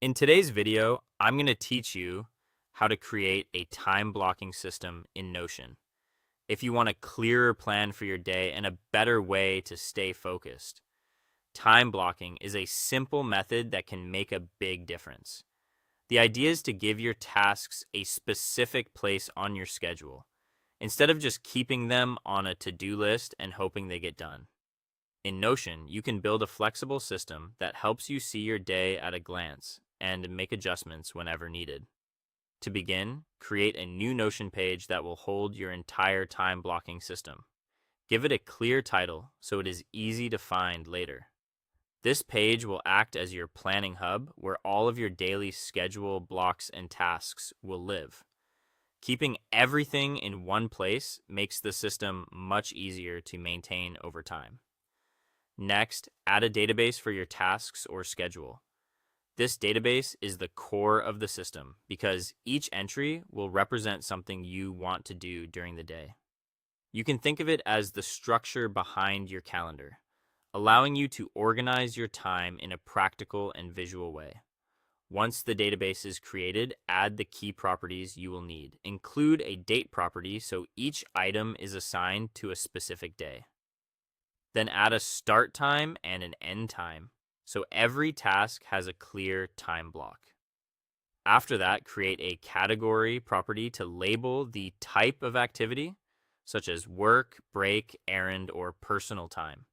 In today's video, I'm going to teach you how to create a time blocking system in Notion. If you want a clearer plan for your day and a better way to stay focused, time blocking is a simple method that can make a big difference. The idea is to give your tasks a specific place on your schedule, instead of just keeping them on a to-do list and hoping they get done. In Notion, you can build a flexible system that helps you see your day at a glance and make adjustments whenever needed. To begin, create a new Notion page that will hold your entire time blocking system. Give it a clear title so it is easy to find later. This page will act as your planning hub where all of your daily schedule, blocks, and tasks will live. Keeping everything in one place makes the system much easier to maintain over time. Next, add a database for your tasks or schedule. This database is the core of the system because each entry will represent something you want to do during the day. You can think of it as the structure behind your calendar, allowing you to organize your time in a practical and visual way. Once the database is created, add the key properties you will need. Include a date property so each item is assigned to a specific day. Then add a start time and an end time, so every task has a clear time block. After that, create a category property to label the type of activity, such as work, break, errand, or personal time.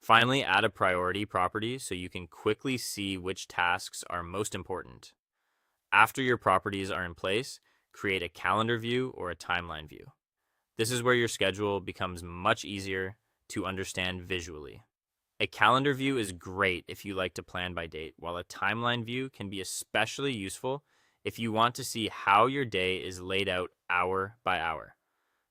Finally, add a priority property so you can quickly see which tasks are most important. After your properties are in place, create a calendar view or a timeline view. This is where your schedule becomes much easier to understand visually. A calendar view is great if you like to plan by date, while a timeline view can be especially useful if you want to see how your day is laid out hour by hour.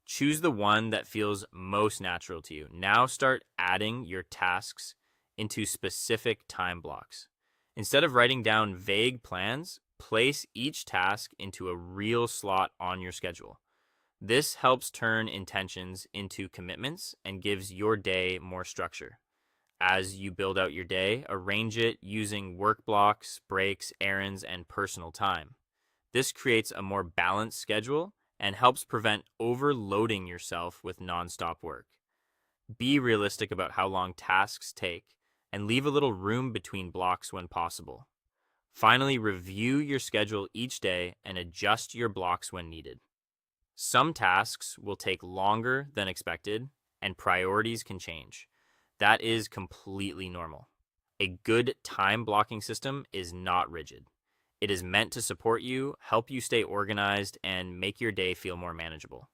Choose the one that feels most natural to you. Now start adding your tasks into specific time blocks. Instead of writing down vague plans, place each task into a real slot on your schedule. This helps turn intentions into commitments and gives your day more structure. As you build out your day, arrange it using work blocks, breaks, errands, and personal time. This creates a more balanced schedule and helps prevent overloading yourself with nonstop work. Be realistic about how long tasks take and leave a little room between blocks when possible. Finally, review your schedule each day and adjust your blocks when needed. Some tasks will take longer than expected, and priorities can change. That is completely normal. A good time blocking system is not rigid. It is meant to support you, help you stay organized, and make your day feel more manageable.